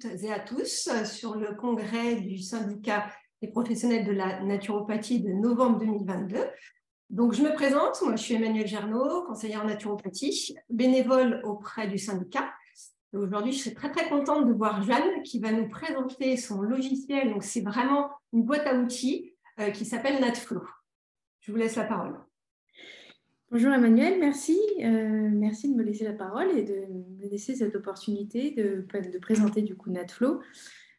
toutes et à tous sur le congrès du syndicat des professionnels de la naturopathie de novembre 2022. Donc, je me présente, moi je suis Emmanuelle Gernaud, conseillère en naturopathie, bénévole auprès du syndicat. Aujourd'hui, je suis très contente de voir Jeanne qui va nous présenter son logiciel. Donc, c'est vraiment une boîte à outils qui s'appelle NatFlow. Je vous laisse la parole. Bonjour Emmanuel, merci. Merci de me laisser la parole et de me laisser cette opportunité de présenter du coup NatFlow.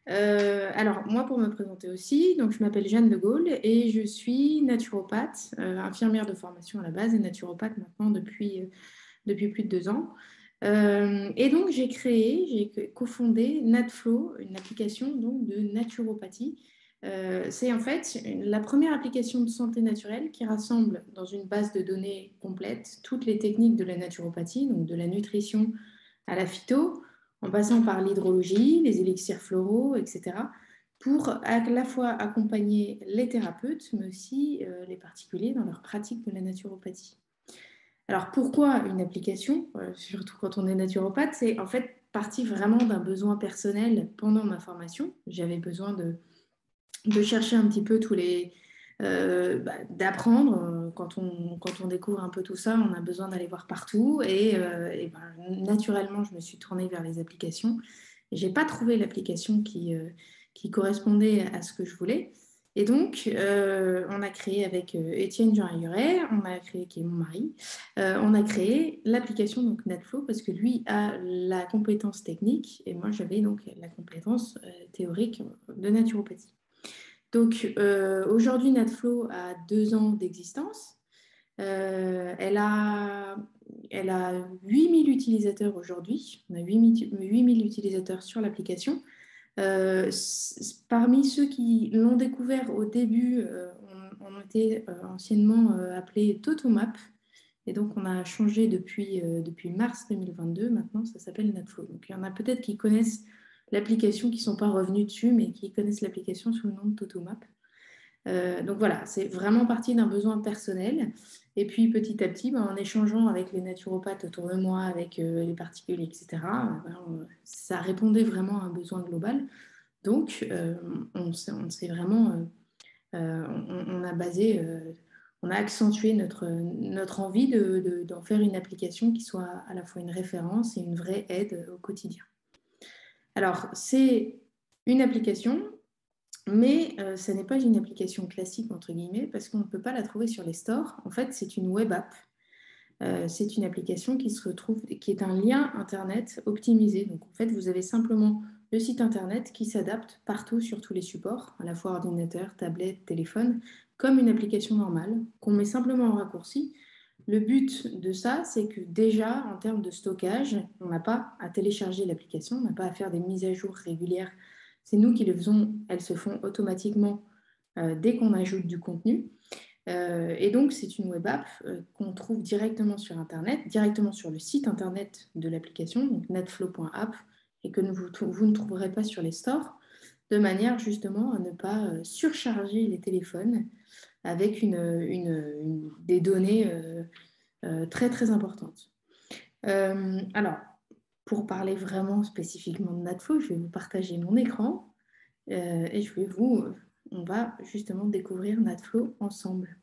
Alors moi pour me présenter aussi, donc je m'appelle Jeanne de Gaulle et je suis naturopathe, infirmière de formation à la base et naturopathe maintenant depuis plus de 2 ans. Et donc j'ai cofondé NatFlow, une application donc de naturopathie. C'est en fait la première application de santé naturelle qui rassemble dans une base de données complète toutes les techniques de la naturopathie, donc de la nutrition à la phyto, en passant par l'hydrologie, les élixirs floraux, etc., pour à la fois accompagner les thérapeutes, mais aussi les particuliers dans leur pratique de la naturopathie. Alors pourquoi une application, surtout quand on est naturopathe, c'est en fait parti vraiment d'un besoin personnel pendant ma formation. J'avais besoin de chercher un petit peu d'apprendre. Quand on découvre un peu tout ça, on a besoin d'aller voir partout. Naturellement, je me suis tournée vers les applications. Je n'ai pas trouvé l'application qui correspondait à ce que je voulais. Et donc, on a créé avec Étienne Jean-Ayuret, qui est mon mari, on a créé l'application donc NatFlow parce que lui a la compétence technique et moi j'avais donc la compétence théorique de naturopathie. Donc aujourd'hui, NatFlow a 2 ans d'existence. Elle a 8000 utilisateurs aujourd'hui. On a 8000 utilisateurs sur l'application. Parmi ceux qui l'ont découvert au début, on était anciennement appelé Totomap. Et donc, on a changé depuis mars 2022. Maintenant, ça s'appelle NatFlow. Donc, il y en a peut-être qui connaissent l'application, qui ne sont pas revenus dessus, mais qui connaissent l'application sous le nom de Totomap. Donc voilà, c'est vraiment parti d'un besoin personnel. Et puis petit à petit, en échangeant avec les naturopathes autour de moi, avec les particuliers, etc., ça répondait vraiment à un besoin global. Donc on s'est vraiment, on a accentué notre envie d'en faire une application qui soit à la fois une référence et une vraie aide au quotidien. Alors, c'est une application. Mais ce n'est pas une application classique, entre guillemets, parce qu'on ne peut pas la trouver sur les stores. En fait, c'est une web app. C'est une application qui est un lien Internet optimisé. Donc, en fait, vous avez simplement le site Internet qui s'adapte partout sur tous les supports, à la fois ordinateur, tablette, téléphone, comme une application normale, qu'on met simplement en raccourci. Le but de ça, c'est que déjà, en termes de stockage, on n'a pas à télécharger l'application, on n'a pas à faire des mises à jour régulières. C'est nous qui le faisons, elles se font automatiquement dès qu'on ajoute du contenu. Et donc, c'est une web app qu'on trouve directement sur Internet, directement sur le site Internet de l'application, donc natflow.app, et que vous ne trouverez pas sur les stores, de manière justement à ne pas surcharger les téléphones avec des données très importantes. Alors, pour parler vraiment spécifiquement de NatFlow, je vais vous partager mon écran et on va justement découvrir NatFlow ensemble.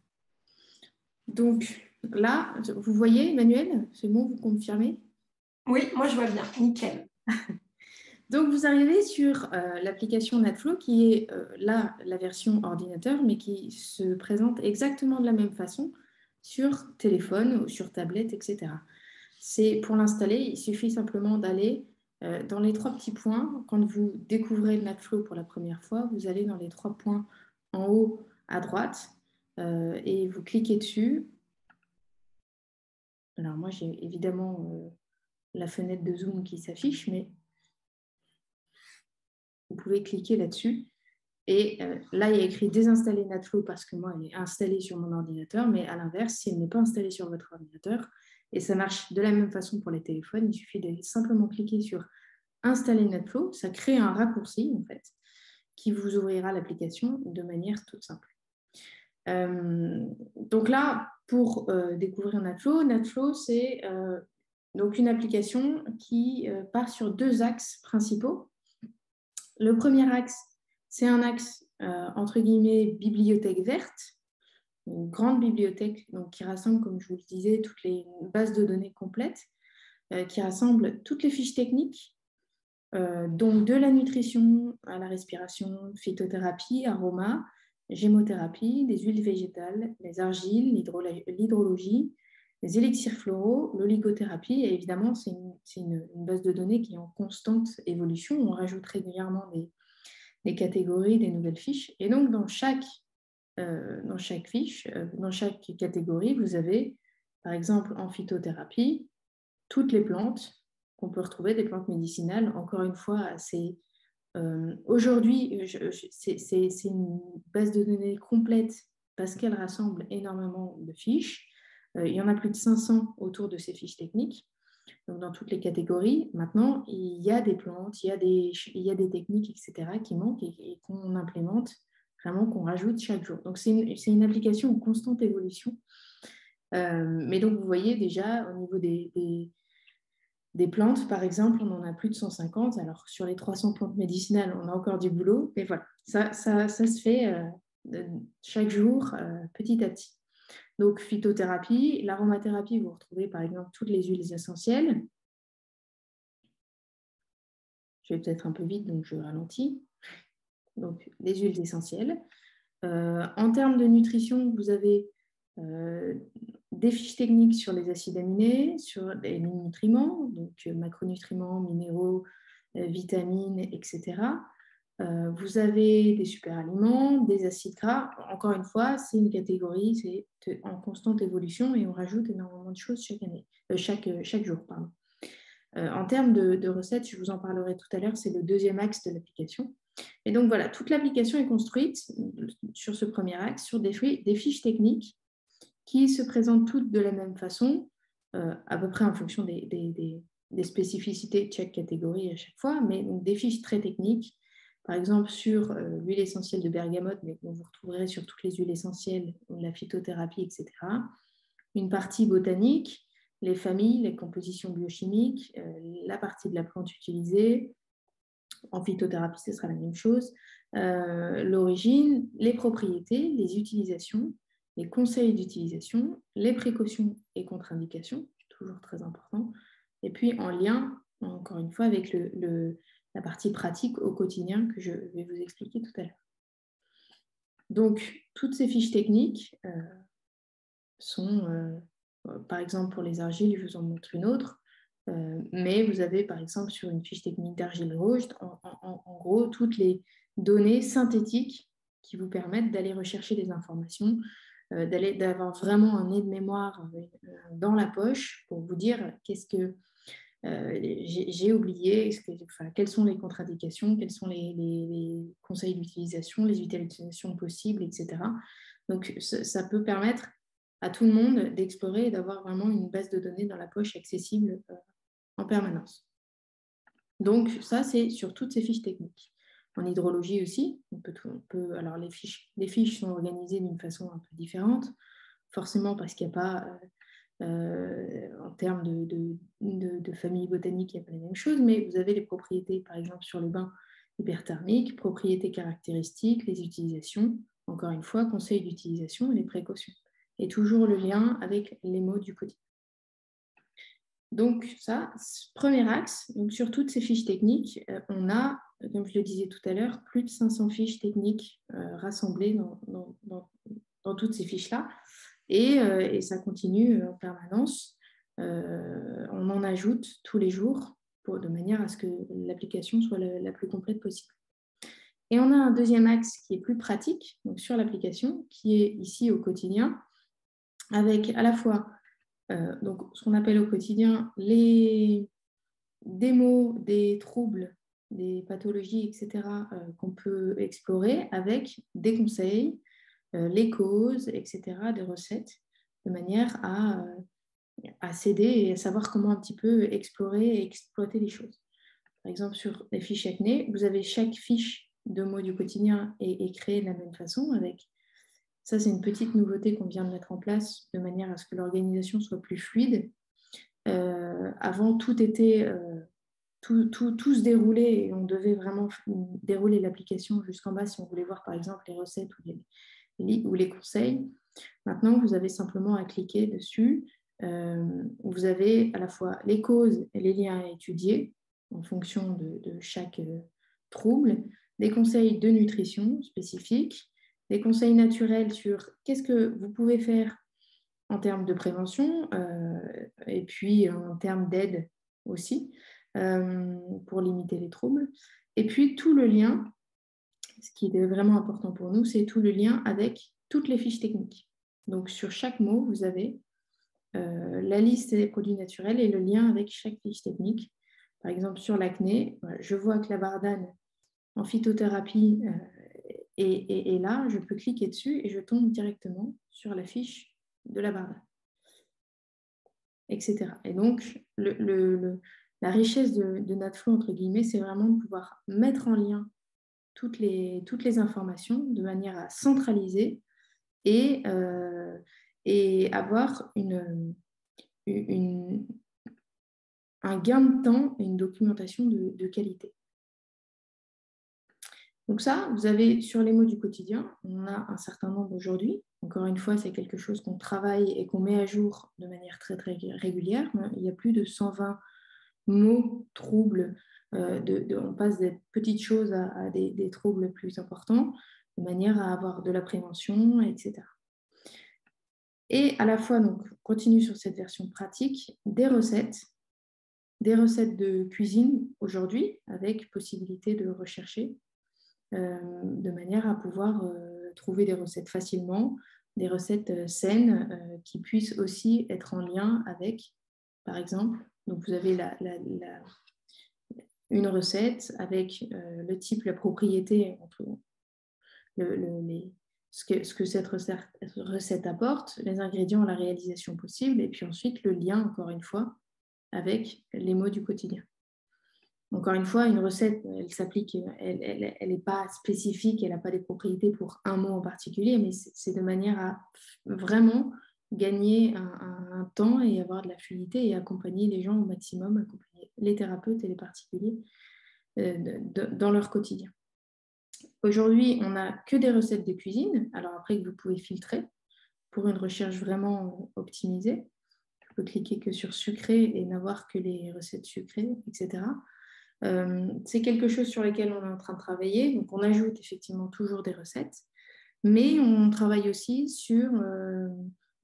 Donc là, vous voyez, Emmanuel, c'est bon, vous confirmez? Oui, moi je vois bien, nickel. Donc vous arrivez sur l'application NatFlow qui est là la version ordinateur, mais qui se présente exactement de la même façon sur téléphone ou sur tablette, etc. Pour l'installer, il suffit simplement d'aller dans les 3 petits points. Quand vous découvrez NatFlow pour la première fois, vous allez dans les 3 points en haut à droite et vous cliquez dessus. Alors moi, j'ai évidemment la fenêtre de Zoom qui s'affiche, mais vous pouvez cliquer là-dessus. Et là, il y a écrit désinstaller NatFlow parce que moi, elle est installée sur mon ordinateur, mais à l'inverse, si elle n'est pas installée sur votre ordinateur, et ça marche de la même façon pour les téléphones, il suffit de simplement cliquer sur installer NatFlow, ça crée un raccourci en fait, qui vous ouvrira l'application de manière toute simple. Donc là, pour découvrir NatFlow, c'est donc une application qui part sur 2 axes principaux. Le premier axe, c'est un axe, entre guillemets, bibliothèque verte, une grande bibliothèque donc, qui rassemble, comme je vous le disais, toutes les bases de données complètes, qui rassemble toutes les fiches techniques, donc de la nutrition à la respiration, phytothérapie, aroma, gémothérapie, des huiles végétales, les argiles, l'hydrologie, les élixirs floraux, l'oligothérapie. Et évidemment, c'est une base de données qui est en constante évolution. On rajoute régulièrement des catégories, des nouvelles fiches. Et donc, dans chaque fiche, dans chaque catégorie, vous avez, par exemple, en phytothérapie, toutes les plantes qu'on peut retrouver, des plantes médicinales. Encore une fois, aujourd'hui, c'est une base de données complète parce qu'elle rassemble énormément de fiches. Il y en a plus de 500 autour de ces fiches techniques, donc dans toutes les catégories. Maintenant, il y a des plantes, il y a des techniques, etc., qui manquent et qu'on implémente, vraiment qu'on rajoute chaque jour. Donc, c'est une application en constante évolution. Mais donc, vous voyez déjà, au niveau des plantes, par exemple, on en a plus de 150. Alors, sur les 300 plantes médicinales, on a encore du boulot. Mais voilà, ça se fait chaque jour, petit à petit. Donc, phytothérapie, l'aromathérapie, vous retrouvez par exemple toutes les huiles essentielles. Je vais peut-être un peu vite, donc je ralentis. Donc, les huiles essentielles. En termes de nutrition, vous avez des fiches techniques sur les acides aminés, sur les nutriments, donc macronutriments, minéraux, vitamines, etc. Vous avez des superaliments, des acides gras. Encore une fois, c'est une catégorie, c'est en constante évolution et on rajoute énormément de choses chaque jour. Pardon. En termes de recettes, je vous en parlerai tout à l'heure, c'est le deuxième axe de l'application. Et donc voilà, toute l'application est construite sur ce premier axe, sur des fiches techniques qui se présentent toutes de la même façon, à peu près en fonction des spécificités de chaque catégorie à chaque fois, mais donc des fiches très techniques. Par exemple, sur l'huile essentielle de bergamote, mais dont vous retrouverez sur toutes les huiles essentielles, la phytothérapie, etc. Une partie botanique, les familles, les compositions biochimiques, la partie de la plante utilisée. En phytothérapie, ce sera la même chose. L'origine, les propriétés, les utilisations, les conseils d'utilisation, les précautions et contre-indications, toujours très important. Et puis en lien, encore une fois, avec la partie pratique au quotidien que je vais vous expliquer tout à l'heure. Donc, toutes ces fiches techniques sont, par exemple, pour les argiles, je vous en montre une autre, mais vous avez, par exemple, sur une fiche technique d'argile rouge, en gros, toutes les données synthétiques qui vous permettent d'aller rechercher des informations, d'avoir vraiment un aide-mémoire dans la poche pour vous dire qu'est-ce que j'ai oublié, quelles sont les contre-indications, quels sont les conseils d'utilisation, les utilisations possibles, etc. Donc, ça peut permettre à tout le monde d'explorer et d'avoir vraiment une base de données dans la poche accessible en permanence. Donc, ça, c'est sur toutes ces fiches techniques. En hydrologie aussi, alors les fiches sont organisées d'une façon un peu différente, forcément parce qu'il n'y a pas... en termes de famille botanique, il n'y a pas les mêmes choses, mais vous avez les propriétés, par exemple, sur le bain hyperthermique, propriétés caractéristiques, les utilisations, encore une fois, conseils d'utilisation et les précautions. Et toujours le lien avec les mots du quotidien. Donc ça, premier axe, donc sur toutes ces fiches techniques, on a, comme je le disais tout à l'heure, plus de 500 fiches techniques rassemblées dans toutes ces fiches-là. Et ça continue en permanence. On en ajoute tous les jours de manière à ce que l'application soit la plus complète possible. Et on a un deuxième axe qui est plus pratique, donc sur l'application, qui est ici au quotidien, avec à la fois donc, ce qu'on appelle au quotidien des mots, des troubles, des pathologies, etc., qu'on peut explorer avec des conseils, les causes, etc., des recettes, de manière à s'aider et à savoir comment un petit peu explorer et exploiter les choses. Par exemple, sur les fiches acné, vous avez chaque fiche de mots du quotidien est créée de la même façon. Ça, c'est une petite nouveauté qu'on vient de mettre en place de manière à ce que l'organisation soit plus fluide. Avant, tout était tout se déroulait et on devait vraiment dérouler l'application jusqu'en bas si on voulait voir par exemple les recettes ou les conseils. Maintenant, vous avez simplement à cliquer dessus. Vous avez à la fois les causes et les liens à étudier en fonction de chaque trouble, des conseils de nutrition spécifiques, des conseils naturels sur qu'est-ce que vous pouvez faire en termes de prévention et puis en termes d'aide aussi pour limiter les troubles. Et puis tout le lien, ce qui est vraiment important pour nous, c'est tout le lien avec toutes les fiches techniques. Donc sur chaque mot, vous avez la liste des produits naturels et le lien avec chaque fiche technique. Par exemple, sur l'acné, je vois que la bardane en phytothérapie est là, je peux cliquer dessus et je tombe directement sur la fiche de la bardane, etc. Et donc, la richesse de NatFlow, entre guillemets, c'est vraiment de pouvoir mettre en lien toutes les informations de manière à centraliser et avoir un gain de temps et une documentation de qualité. Donc ça, vous avez sur les mots du quotidien, on a un certain nombre aujourd'hui. Encore une fois, c'est quelque chose qu'on travaille et qu'on met à jour de manière très, très régulière. Il y a plus de 120 mots, troubles. On passe des petites choses à des troubles plus importants, de manière à avoir de la prévention, etc. Et à la fois, donc, on continue sur cette version pratique, des recettes de cuisine aujourd'hui, avec possibilité de rechercher, de manière à pouvoir trouver des recettes facilement, des recettes saines qui puissent aussi être en lien avec, par exemple, donc vous avez une recette avec le type, la propriété, entre ce que cette recette apporte, les ingrédients, la réalisation possible, et puis ensuite le lien, encore une fois, avec les mots du quotidien. Encore une fois, une recette, elle s'applique, elle n'est pas spécifique, elle n'a pas des propriétés pour un mot en particulier, mais c'est de manière à vraiment gagner un temps et avoir de la fluidité et accompagner les gens au maximum, accompagner les thérapeutes et les particuliers dans leur quotidien. Aujourd'hui, on n'a que des recettes de cuisine, alors après que vous pouvez filtrer pour une recherche vraiment optimisée. Je peux cliquer que sur sucré et n'avoir que les recettes sucrées, etc. C'est quelque chose sur lequel on est en train de travailler. Donc, on ajoute effectivement toujours des recettes, mais on travaille aussi sur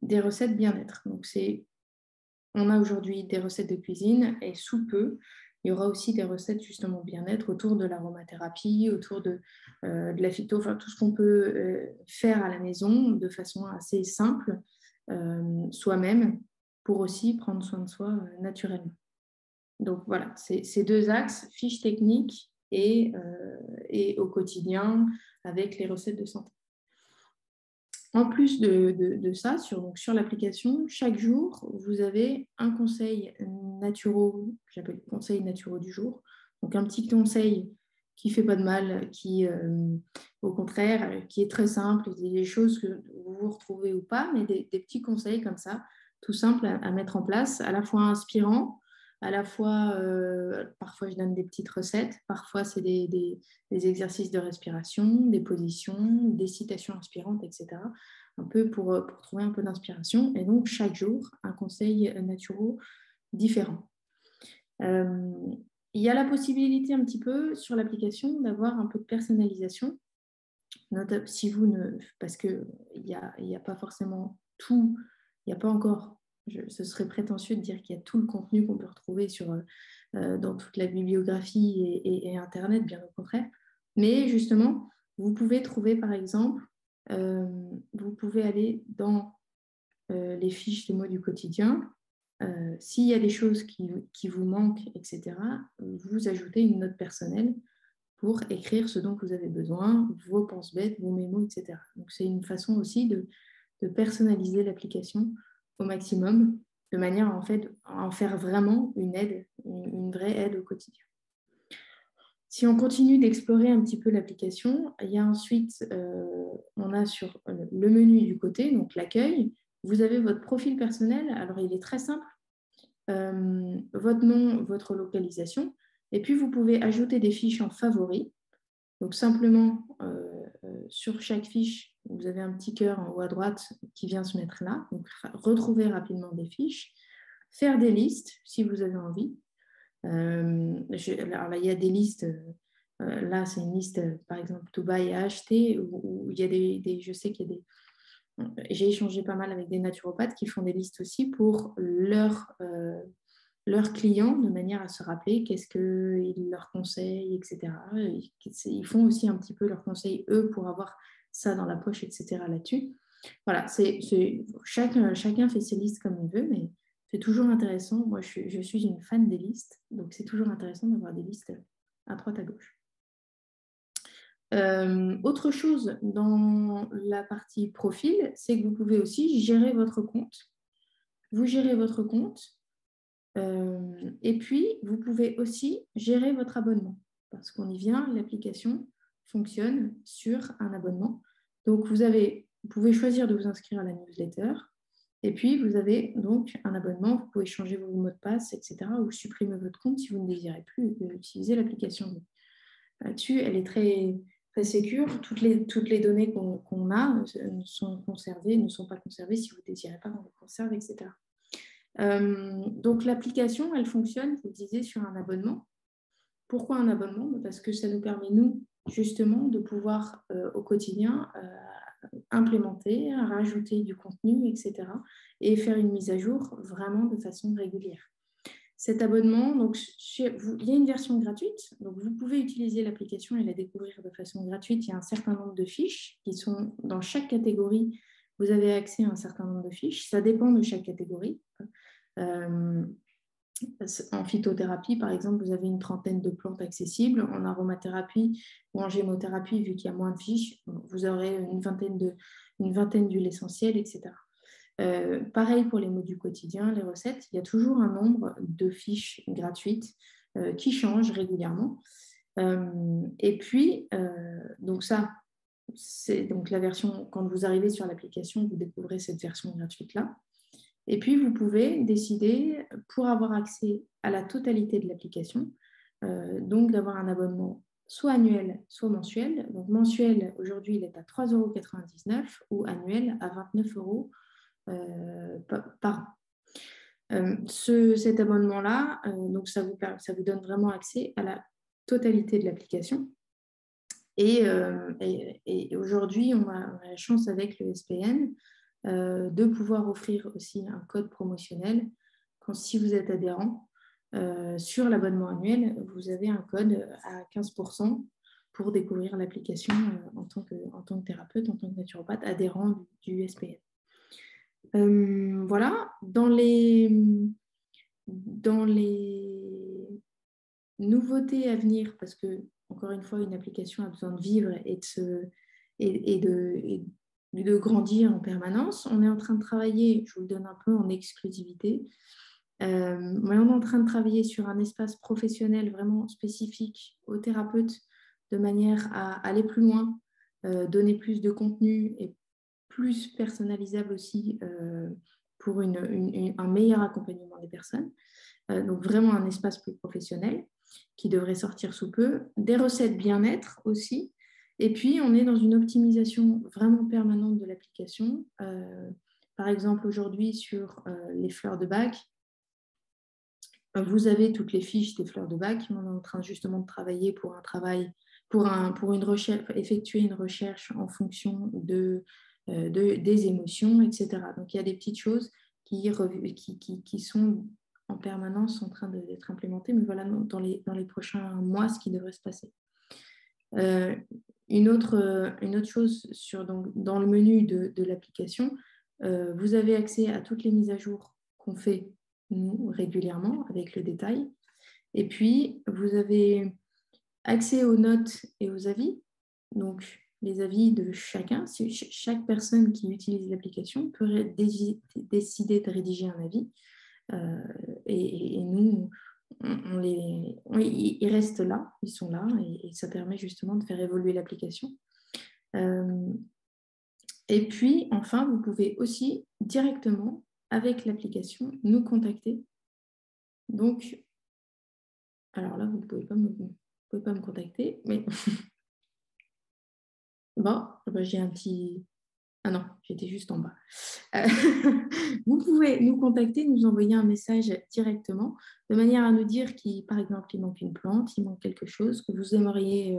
des recettes bien-être. Donc, on a aujourd'hui des recettes de cuisine et sous peu, il y aura aussi des recettes justement bien-être autour de l'aromathérapie, autour de la phyto, enfin tout ce qu'on peut faire à la maison de façon assez simple, soi-même, pour aussi prendre soin de soi naturellement. Donc voilà, ces deux axes, fiches techniques et au quotidien avec les recettes de santé. En plus de ça, sur l'application, chaque jour, vous avez un conseil naturel, j'appelle conseil naturel du jour. Donc un petit conseil qui ne fait pas de mal, qui au contraire, qui est très simple, des choses que vous vous retrouvez ou pas, mais des petits conseils comme ça, tout simples à mettre en place, à la fois inspirants, à la fois, parfois je donne des petites recettes, parfois c'est des exercices de respiration, des positions, des citations inspirantes, etc. Un peu pour trouver un peu d'inspiration. Et donc, chaque jour, un conseil naturel différent. Il y a la possibilité un petit peu sur l'application d'avoir un peu de personnalisation. Si vous ne... Parce qu'il n'y a pas forcément tout, il n'y a pas encore... ce serait prétentieux de dire qu'il y a tout le contenu qu'on peut retrouver dans toute la bibliographie et Internet, bien au contraire. Mais justement, vous pouvez trouver, par exemple, vous pouvez aller dans les fiches de mots du quotidien. S'il y a des choses qui vous manquent, etc., vous ajoutez une note personnelle pour écrire ce dont vous avez besoin, vos penses-bêtes, vos mémos, etc. Donc, c'est une façon aussi de personnaliser l'application au maximum, de manière à en faire vraiment une aide, une vraie aide au quotidien. Si on continue d'explorer un petit peu l'application, il y a ensuite, on a sur le menu du côté, donc l'accueil, vous avez votre profil personnel. Alors, il est très simple. Votre nom, votre localisation. Et puis, vous pouvez ajouter des fiches en favoris. Donc, simplement, sur chaque fiche, vous avez un petit cœur en haut à droite qui vient se mettre là. Donc, retrouver rapidement des fiches. Faire des listes, si vous avez envie. Alors là, il y a des listes. Là, c'est une liste, par exemple, to buy et à acheter, où il y a je sais qu'il y a des... J'ai échangé pas mal avec des naturopathes qui font des listes aussi pour leurs clients, de manière à se rappeler qu'est-ce qu'ils leur conseillent, etc. Ils font aussi un petit peu leurs conseils, eux, pour avoir ça dans la poche, etc. là-dessus. Voilà, chacun fait ses listes comme il veut, mais c'est toujours intéressant. Moi, je suis une fan des listes, donc c'est toujours intéressant d'avoir des listes à droite, à gauche. Autre chose dans la partie profil, c'est que vous pouvez aussi gérer votre compte. Vous gérez votre compte et puis vous pouvez aussi gérer votre abonnement parce qu'on y vient, l'application fonctionne sur un abonnement. Donc vous pouvez choisir de vous inscrire à la newsletter et puis vous avez donc un abonnement, vous pouvez changer vos mots de passe, etc. ou supprimer votre compte si vous ne désirez plus utiliser l'application. Là-dessus, elle est très sécure. Toutes les données qu'on a sont conservées, ne sont pas conservées si vous ne désirez pas qu'on les conserve, etc. Donc, l'application, elle fonctionne, vous le disiez, sur un abonnement. Pourquoi un abonnement? Parce que ça nous permet, nous, justement, de pouvoir, au quotidien, implémenter, rajouter du contenu, etc. et faire une mise à jour vraiment de façon régulière. Cet abonnement, donc, il y a une version gratuite, donc vous pouvez utiliser l'application et la découvrir de façon gratuite. Il y a un certain nombre de fiches qui sont dans chaque catégorie. Vous avez accès à un certain nombre de fiches. Ça dépend de chaque catégorie. En phytothérapie, par exemple, vous avez une trentaine de plantes accessibles. En aromathérapie ou en gémothérapie, vu qu'il y a moins de fiches, vous aurez une vingtaine d'huiles essentielles, etc. Pareil pour les mots du quotidien, les recettes, il y a toujours un nombre de fiches gratuites qui changent régulièrement. Et puis, donc ça, c'est donc la version, quand vous arrivez sur l'application, vous découvrez cette version gratuite-là. Et puis, vous pouvez décider, pour avoir accès à la totalité de l'application, donc d'avoir un abonnement soit annuel, soit mensuel. Donc, mensuel, aujourd'hui, il est à 3,99 € ou annuel à 29 € par an. Cet abonnement-là, donc ça vous donne vraiment accès à la totalité de l'application. Et aujourd'hui, on a la chance avec le SPN de pouvoir offrir aussi un code promotionnel. Si vous êtes adhérent sur l'abonnement annuel, vous avez un code à 15% pour découvrir l'application en tant que thérapeute, en tant que naturopathe adhérent du SPN. Voilà, dans les nouveautés à venir, parce que, encore une fois, une application a besoin de vivre et de grandir en permanence. On est en train de travailler, je vous le donne un peu en exclusivité, mais on est en train de travailler sur un espace professionnel vraiment spécifique aux thérapeutes de manière à aller plus loin, donner plus de contenu et plus personnalisable aussi pour un meilleur accompagnement des personnes. Donc vraiment un espace plus professionnel qui devrait sortir sous peu. Des recettes bien-être aussi. Et puis, on est dans une optimisation vraiment permanente de l'application. Par exemple, aujourd'hui, sur les fleurs de bac, vous avez toutes les fiches des fleurs de bac. On est en train justement de travailler effectuer une recherche en fonction des émotions, etc. Donc, il y a des petites choses qui sont en permanence en train d'être implémentées, mais voilà dans les prochains mois ce qui devrait se passer. Une autre chose dans le menu de l'application, vous avez accès à toutes les mises à jour qu'on fait nous régulièrement avec le détail. Et puis, vous avez accès aux notes et aux avis. Donc, les avis de chacun. Chaque personne qui utilise l'application peut décider de rédiger un avis. Et nous, ils restent là, ils sont là, et ça permet justement de faire évoluer l'application. Et puis, enfin, vous pouvez aussi directement, avec l'application, nous contacter. Donc, Alors là, vous ne pouvez pas me contacter, mais bon, j'ai un petit... Ah non, j'étais juste en bas. Euh, Vous pouvez nous contacter, nous envoyer un message directement, de manière à nous dire par exemple, il manque une plante, il manque quelque chose, que vous aimeriez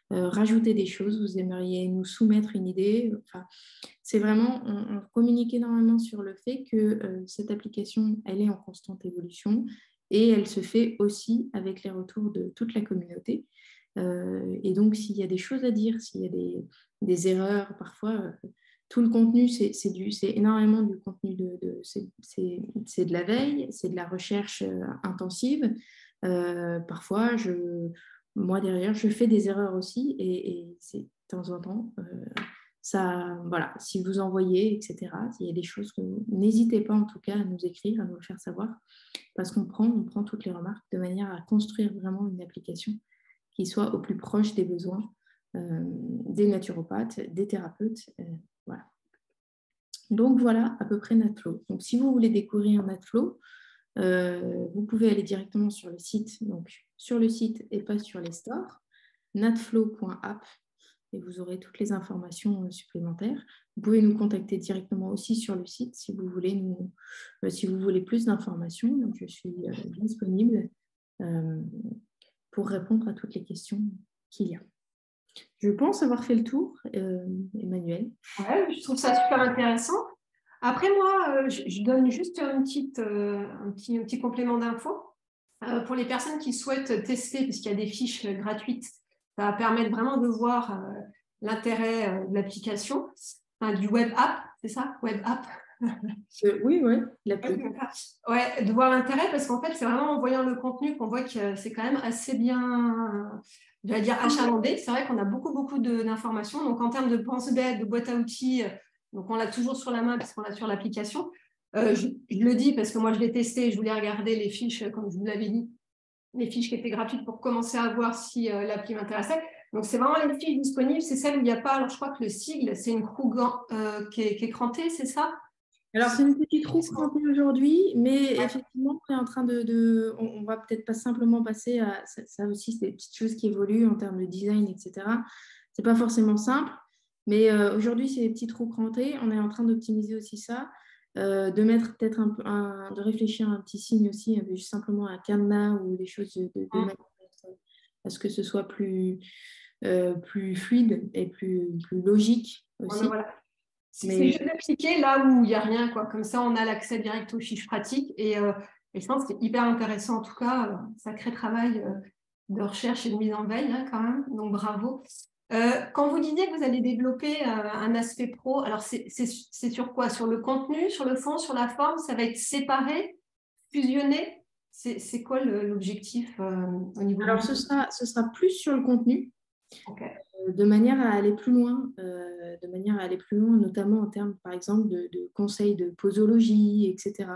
rajouter des choses, vous aimeriez nous soumettre une idée. Enfin, c'est vraiment, on communique énormément sur le fait que cette application, elle est en constante évolution et elle se fait aussi avec les retours de toute la communauté. Et donc, s'il y a des choses à dire, s'il y a des erreurs, parfois, tout le contenu, c'est énormément du contenu, c'est de la veille, c'est de la recherche intensive. Parfois, moi, derrière, je fais des erreurs aussi et c'est de temps en temps, ça, voilà, si vous envoyez, etc., s'il y a des choses que n'hésitez pas en tout cas à nous écrire, à nous le faire savoir, parce qu'on prend toutes les remarques de manière à construire vraiment une application qui soit au plus proche des besoins des naturopathes, des thérapeutes. Voilà. Donc voilà à peu près NatFlow. Donc si vous voulez découvrir NatFlow, vous pouvez aller directement sur le site, donc sur le site et pas sur les stores, natflow.app, et vous aurez toutes les informations supplémentaires. Vous pouvez nous contacter directement aussi sur le site si vous voulez, si vous voulez plus d'informations. Donc je suis disponible pour répondre à toutes les questions qu'il y a. Je pense avoir fait le tour, Emmanuel. Ouais, je trouve ça super intéressant. Après, moi, je donne juste un petit complément d'info. Pour les personnes qui souhaitent tester, parce qu'il y a des fiches gratuites, ça va permettre vraiment de voir l'intérêt de l'application, enfin, du web app, c'est ça? Web app. Oui, l'appli. Ouais, de voir l'intérêt, parce qu'en fait, c'est vraiment en voyant le contenu qu'on voit que c'est quand même assez bien, je vais dire, achalandé. C'est vrai qu'on a beaucoup d'informations. Donc, en termes de pense-bête, de boîte à outils, donc on l'a toujours sur la main parce qu'on l'a sur l'application. Je le dis parce que moi, je l'ai testé, je voulais regarder les fiches, comme je vous l'avais dit, les fiches qui étaient gratuites pour commencer à voir si l'appli m'intéressait. Donc, c'est vraiment les fiches disponibles. C'est celle où il n'y a pas, alors je crois que le sigle, c'est une roue qui est crantée, c'est ça? Alors, c'est une petite roue crantée aujourd'hui, mais effectivement, on est en train on va peut-être pas simplement passer à ça aussi, c'est des petites choses qui évoluent en termes de design, etc. C'est pas forcément simple, mais aujourd'hui, c'est des petites roues crantées. On est en train d'optimiser aussi ça, de mettre peut-être de réfléchir à un petit signe aussi, juste simplement un cadenas ou des choses de manière à ce que ce soit plus fluide et plus logique aussi. Voilà. C'est juste d'appliquer là où il n'y a rien, quoi. Comme ça, on a l'accès direct aux fiches pratiques. Et je pense que c'est hyper intéressant, en tout cas, sacré travail de recherche et de mise en veille, hein, quand même. Donc, bravo. Quand vous disiez que vous allez développer un aspect pro, alors c'est sur quoi? Sur le contenu, sur le fond, sur la forme? Ça va être séparé, fusionné? C'est quoi l'objectif au niveau Alors, du... ce sera plus sur le contenu. Okay. De manière à aller plus loin, notamment en termes, par exemple, de conseils de posologie, etc.,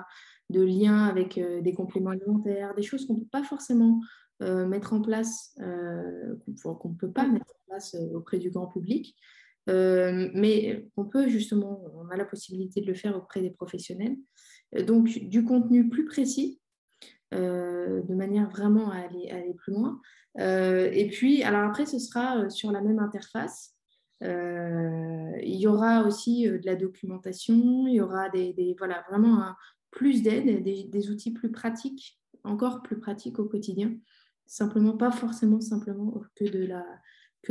de liens avec des compléments alimentaires, des choses qu'on ne peut pas forcément mettre en place, qu'on ne peut pas mettre en place auprès du grand public, mais on peut justement, on a la possibilité de le faire auprès des professionnels. Donc, du contenu plus précis, de manière vraiment à aller plus loin. Et puis, alors après, ce sera sur la même interface. Il y aura aussi de la documentation, il y aura voilà, vraiment plus d'aide, des outils plus pratiques, encore plus pratiques au quotidien. Simplement, pas forcément simplement que de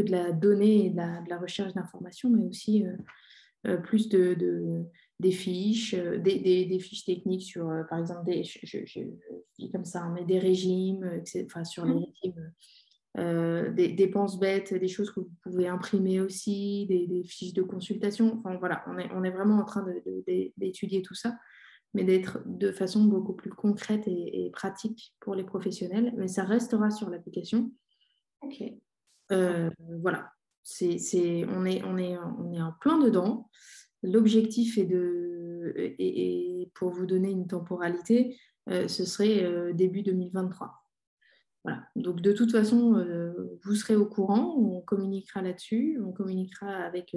la donnée et de la recherche d'informations, mais aussi plus des fiches, des fiches techniques sur, par exemple, je dis comme ça, mais des régimes, enfin, sur les régimes, des penses-bêtes, des choses que vous pouvez imprimer aussi, des fiches de consultation. Enfin, voilà, on est vraiment en train d'étudier tout ça, mais d'être de façon beaucoup plus concrète et pratique pour les professionnels. Mais ça restera sur l'application. Ok. Voilà. On est en plein dedans. L'objectif est pour vous donner une temporalité, ce serait début 2023. Voilà. Donc de toute façon, vous serez au courant, on communiquera là-dessus, on communiquera avec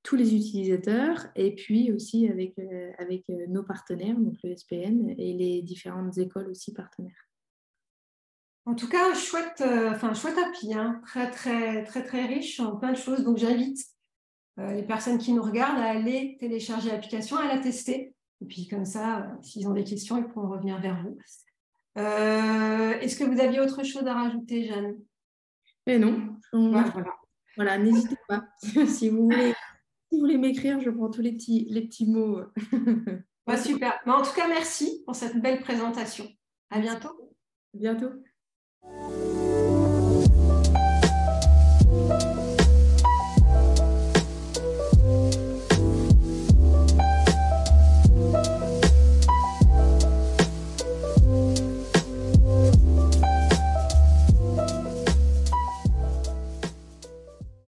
tous les utilisateurs et puis aussi avec nos partenaires, donc le SPN et les différentes écoles aussi partenaires. En tout cas, chouette appli, hein. Très, très, très, très riche en plein de choses. Donc, j'invite les personnes qui nous regardent à aller télécharger l'application, à la tester. Et puis, comme ça, s'ils ont des questions, ils pourront revenir vers vous. Est-ce que vous aviez autre chose à rajouter, Jeanne? Mais non, Voilà. voilà, n'hésitez pas. Si vous voulez m'écrire, je prends tous les petits mots. Super. Mais en tout cas, merci pour cette belle présentation. À Merci. bientôt. À bientôt.